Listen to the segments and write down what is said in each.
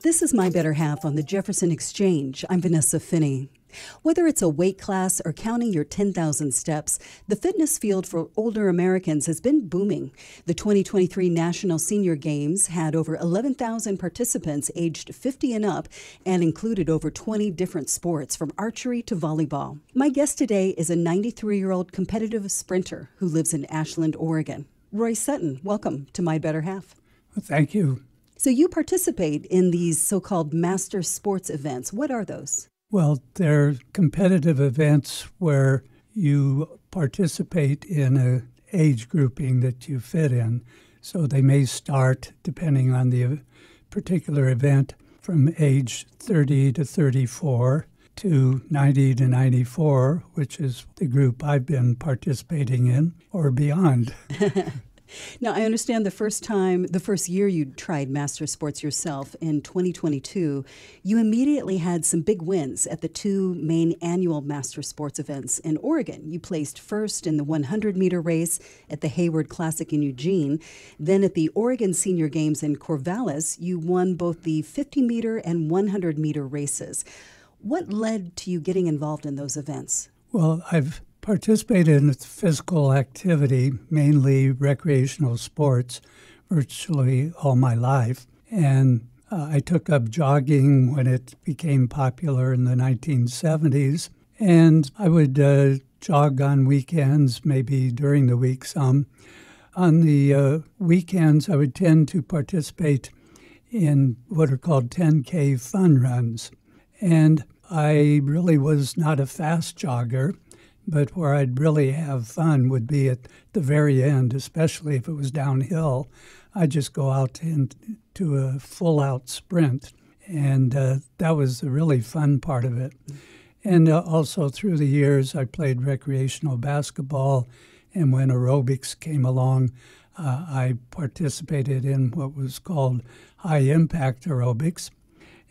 This is My Better Half on the Jefferson Exchange. I'm Vanessa Finney. Whether it's a weight class or counting your 10,000 steps, the fitness field for older Americans has been booming. The 2023 National Senior Games had over 11,000 participants aged 50 and up and included over 20 different sports from archery to volleyball. My guest today is a 93-year-old competitive sprinter who lives in Ashland, Oregon. Roy Sutton, welcome to My Better Half. Well, thank you. So you participate in these so-called master sports events. What are those? Well, they're competitive events where you participate in an age grouping that you fit in. So they may start, depending on the particular event, from age 30 to 34 to 90 to 94, which is the group I've been participating in, or beyond. Now, I understand the first year you tried master sports yourself in 2022, you immediately had some big wins at the two main annual master sports events in Oregon. You placed first in the 100-meter race at the Hayward Classic in Eugene. Then at the Oregon Senior Games in Corvallis, you won both the 50-meter and 100-meter races. What led to you getting involved in those events? Well, I've participated in physical activity, mainly recreational sports, virtually all my life. And I took up jogging when it became popular in the 1970s. And I would jog on weekends, maybe during the week some. On the weekends, I would tend to participate in what are called 10K fun runs. And I really was not a fast jogger, but where I'd really have fun would be at the very end, especially if it was downhill. I'd just go out into a full-out sprint, and that was the really fun part of it. And also through the years, I played recreational basketball, and when aerobics came along, I participated in what was called high-impact aerobics,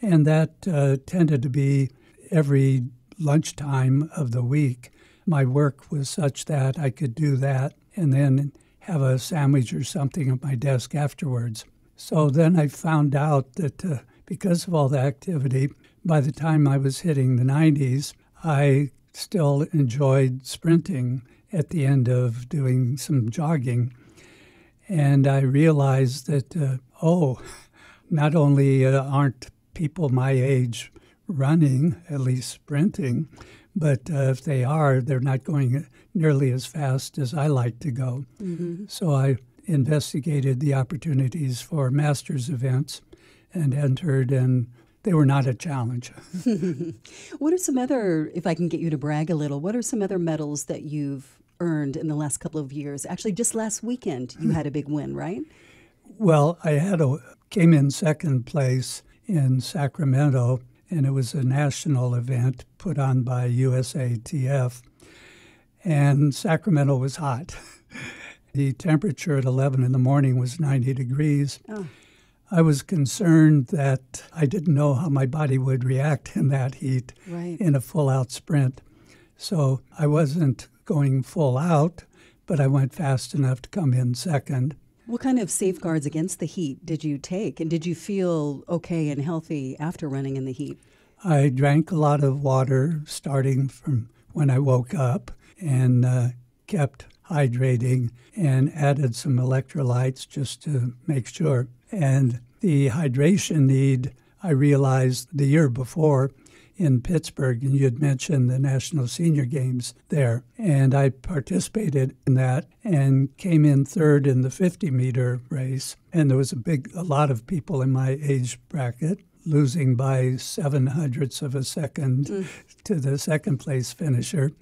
and that tended to be every lunchtime of the week. My work was such that I could do that and then have a sandwich or something at my desk afterwards. So then I found out that because of all the activity, by the time I was hitting the 90s, I still enjoyed sprinting at the end of doing some jogging. And I realized that, not only aren't people my age running, at least sprinting, but if they are, they're not going nearly as fast as I like to go. Mm-hmm. So I investigated the opportunities for masters events and entered, and they were not a challenge. What are some other, if I can get you to brag a little, what are some other medals that you've earned in the last couple of years? Actually, just last weekend, you had a big win, right? Well, I came in second place in Sacramento, and it was a national event put on by USATF, and Sacramento was hot. The temperature at 11 in the morning was 90 degrees. Oh. I was concerned that I didn't know how my body would react in that heat in a full-out sprint. So I wasn't going full out, but I went fast enough to come in second. What kind of safeguards against the heat did you take? And did you feel okay and healthy after running in the heat? I drank a lot of water starting from when I woke up and kept hydrating and added some electrolytes just to make sure. And the hydration need, I realized the year before in Pittsburgh, and you had mentioned the National Senior Games there. And I participated in that and came in third in the 50-meter race. And there was a lot of people in my age bracket, losing by 0.07 of a second to the second-place finisher.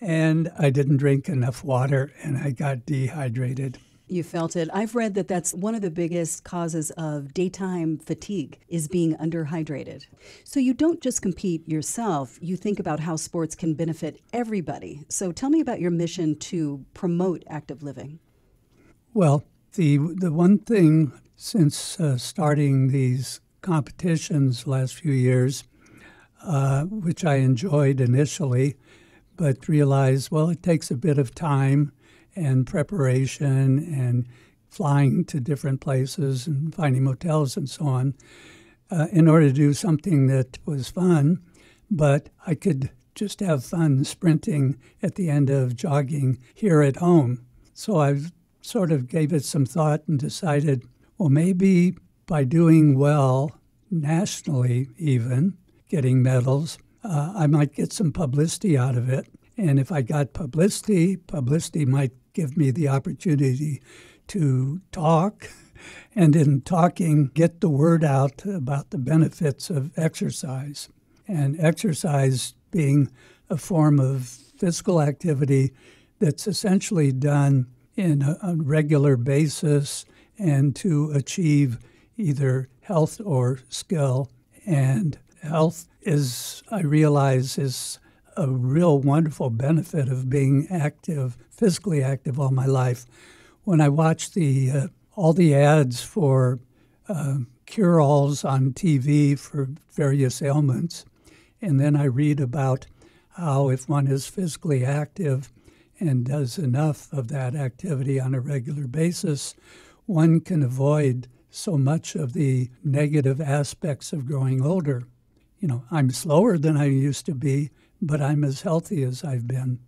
And I didn't drink enough water, and I got dehydrated. You felt it. I've read that that's one of the biggest causes of daytime fatigue is being underhydrated. So you don't just compete yourself. You think about how sports can benefit everybody. So tell me about your mission to promote active living. Well, the one thing since starting these competitions the last few years, which I enjoyed initially, but realized, well, it takes a bit of time and preparation and flying to different places and finding motels and so on. in order to do something that was fun, but I could just have fun sprinting at the end of jogging here at home. So I sort of gave it some thought and decided, well, maybe by doing well nationally even, getting medals, I might get some publicity out of it. And if I got publicity might give me the opportunity to talk, and in talking, get the word out about the benefits of exercise. And exercise being a form of physical activity that's essentially done in a regular basis and to achieve either health or skill. And health is, I realize, is a real wonderful benefit of being active, physically active all my life. When I watch all the ads for cure-alls on TV for various ailments, and then I read about how if one is physically active and does enough of that activity on a regular basis, one can avoid so much of the negative aspects of growing older. You know, I'm slower than I used to be, but I'm as healthy as I've been.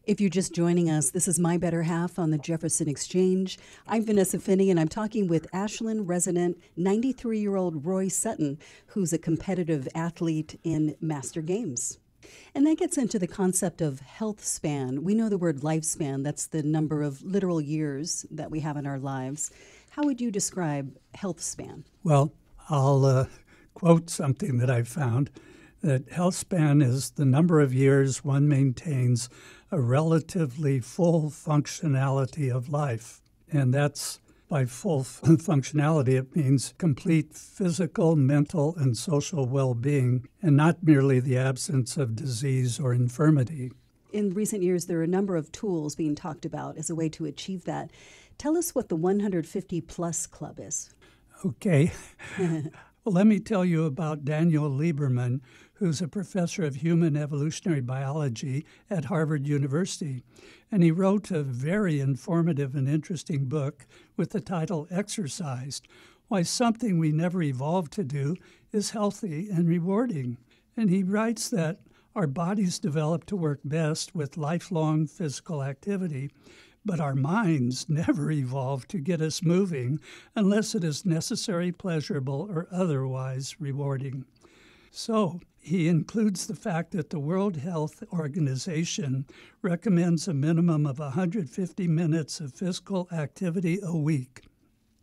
If you're just joining us, this is My Better Half on the Jefferson Exchange. I'm Vanessa Finney, and I'm talking with Ashland resident 93-year-old Roy Sutton, who's a competitive athlete in Master Games. And that gets into the concept of health span. We know the word lifespan. That's the number of literal years that we have in our lives. How would you describe health span? Well, I'll quote something that I found, that health span is the number of years one maintains a relatively full functionality of life. And that's, by full functionality, it means complete physical, mental, and social well-being, and not merely the absence of disease or infirmity. In recent years, there are a number of tools being talked about as a way to achieve that. Tell us what the 150 Plus Club is. Okay. Well, let me tell you about Daniel Lieberman, who's a professor of human evolutionary biology at Harvard University. And he wrote a very informative and interesting book with the title Exercised, Why Something We Never Evolved to Do is Healthy and Rewarding. And he writes that our bodies develop to work best with lifelong physical activity, but our minds never evolved to get us moving unless it is necessary, pleasurable, or otherwise rewarding. So he includes the fact that the World Health Organization recommends a minimum of 150 minutes of physical activity a week.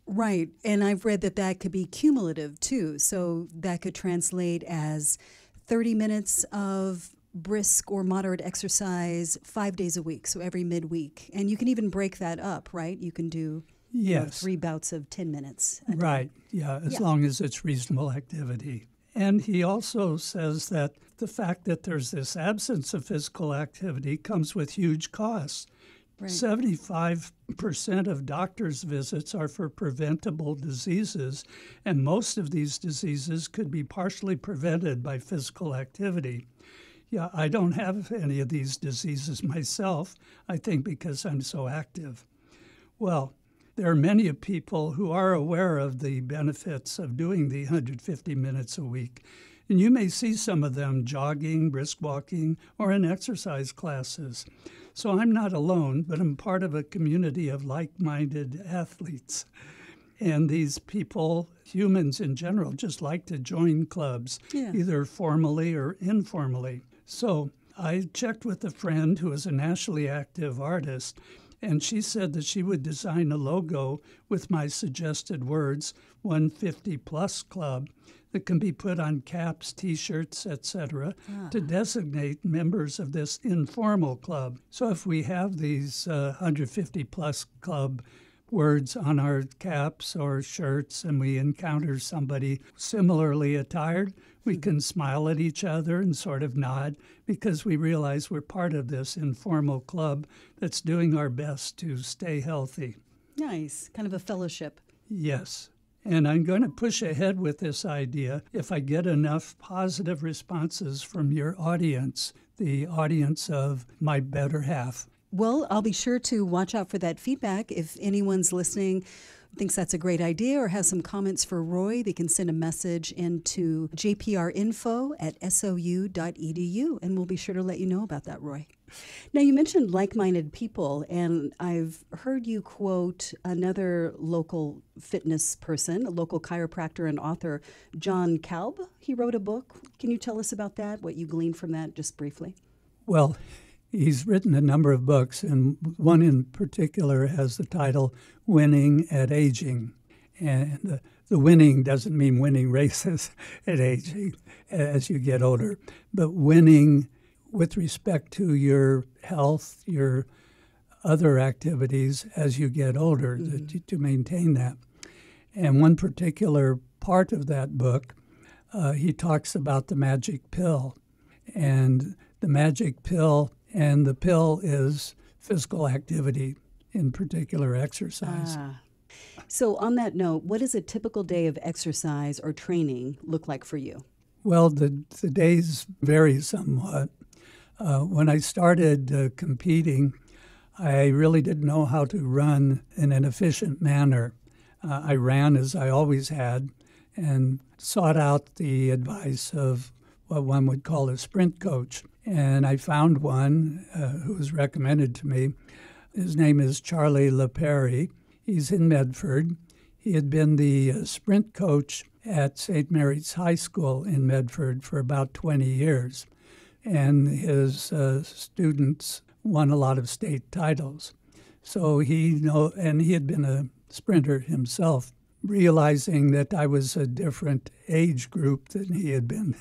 Right, and I've read that that could be cumulative too, so that could translate as 30 minutes of brisk or moderate exercise 5 days a week, so every midweek. And you can even break that up, right? You can do Yes. 3 bouts of 10 minutes a day. Right, yeah, as long as it's reasonable activity. And he also says that the fact that there's this absence of physical activity comes with huge costs. Right. 75% of doctors' visits are for preventable diseases, and most of these diseases could be partially prevented by physical activity. Yeah, I don't have any of these diseases myself, I think because I'm so active. Well, there are many people who are aware of the benefits of doing the 150 minutes a week, and you may see some of them jogging, brisk walking, or in exercise classes. So I'm not alone, but I'm part of a community of like-minded athletes. And these people, humans in general, just like to join clubs, either formally or informally. So I checked with a friend who is a nationally active artist, and she said that she would design a logo with my suggested words, 150 Plus Club, that can be put on caps, T-shirts, etc., to designate members of this informal club. So if we have these 150 Plus Club words on our caps or shirts and we encounter somebody similarly attired, we can smile at each other and sort of nod because we realize we're part of this informal club that's doing our best to stay healthy. Nice, kind of a fellowship. Yes. And I'm going to push ahead with this idea if I get enough positive responses from your audience, the audience of My Better Half. Well, I'll be sure to watch out for that feedback. If anyone's listening thinks that's a great idea or has some comments for Roy, they can send a message into jprinfo@sou.edu, and we'll be sure to let you know about that, Roy. Now, you mentioned like-minded people, and I've heard you quote another local fitness person, a local chiropractor and author, John Kalb. He wrote a book. Can you tell us about that, what you gleaned from that, just briefly? Well, he's written a number of books, and one in particular has the title Winning at Aging. And the winning doesn't mean winning races at aging as you get older, but winning with respect to your health, your other activities as you get older, to maintain that. And one particular part of that book, he talks about the magic pill. And the magic pill, and the pill is physical activity, in particular exercise. So on that note, what does a typical day of exercise or training look like for you? Well, the days vary somewhat. When I started competing, I really didn't know how to run in an efficient manner. I ran as I always had and sought out the advice of what one would call a sprint coach. And I found one who was recommended to me. His name is Charlie LaPerry. He's in Medford. He had been the sprint coach at St. Mary's High School in Medford for about 20 years. And his students won a lot of state titles. So he had been a sprinter himself, realizing that I was a different age group than he had been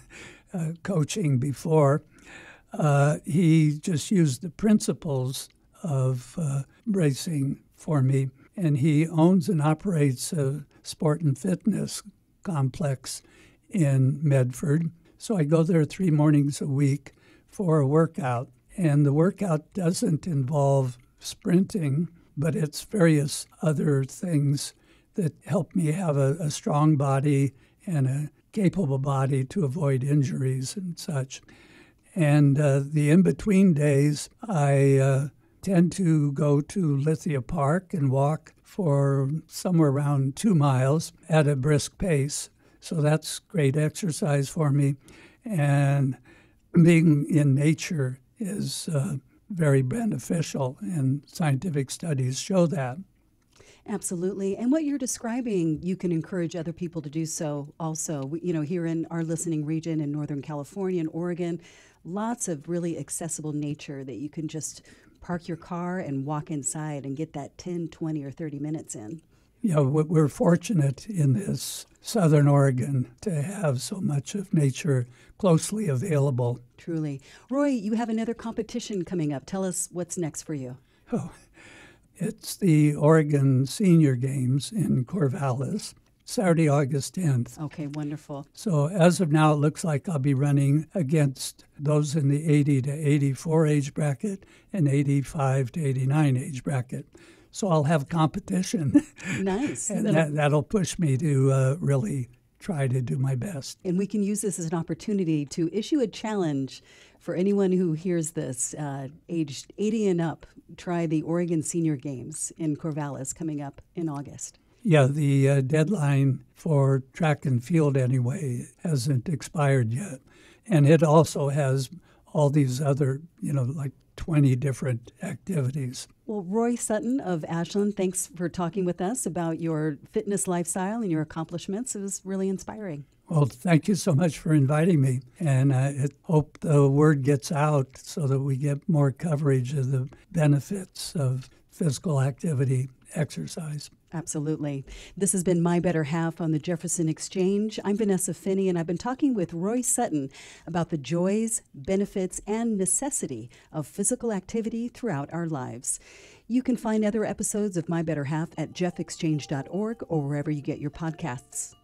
coaching before. He just used the principles of racing for me, and he owns and operates a sport and fitness complex in Medford. So I go there 3 mornings a week for a workout. And the workout doesn't involve sprinting, but it's various other things that help me have a strong body and a capable body to avoid injuries and such. And the in-between days, I tend to go to Lithia Park and walk for somewhere around 2 miles at a brisk pace. So that's great exercise for me. And being in nature is very beneficial, and scientific studies show that. Absolutely. And what you're describing, you can encourage other people to do so also. Here in our listening region in Northern California and Oregon, lots of really accessible nature that you can just park your car and walk inside and get that 10, 20, or 30 minutes in. Yeah, we're fortunate in this Southern Oregon to have so much of nature closely available. Truly. Roy, you have another competition coming up. Tell us what's next for you. Oh, it's the Oregon Senior Games in Corvallis, Saturday, August 10th. Okay, wonderful. So as of now, it looks like I'll be running against those in the 80 to 84 age bracket and 85 to 89 age bracket. So I'll have competition. Nice. And that'll push me to really try to do my best. And we can use this as an opportunity to issue a challenge for anyone who hears this, aged 80 and up. Try the Oregon Senior Games in Corvallis coming up in August. Yeah, the deadline for track and field anyway hasn't expired yet. And it also has all these other, like 20 different activities. Well, Roy Sutton of Ashland, thanks for talking with us about your fitness lifestyle and your accomplishments. It was really inspiring. Well, thank you so much for inviting me. And I hope the word gets out so that we get more coverage of the benefits of physical activity, exercise. Absolutely. This has been My Better Half on the Jefferson Exchange. I'm Vanessa Finney, and I've been talking with Roy Sutton about the joys, benefits, and necessity of physical activity throughout our lives. You can find other episodes of My Better Half at jeffexchange.org or wherever you get your podcasts.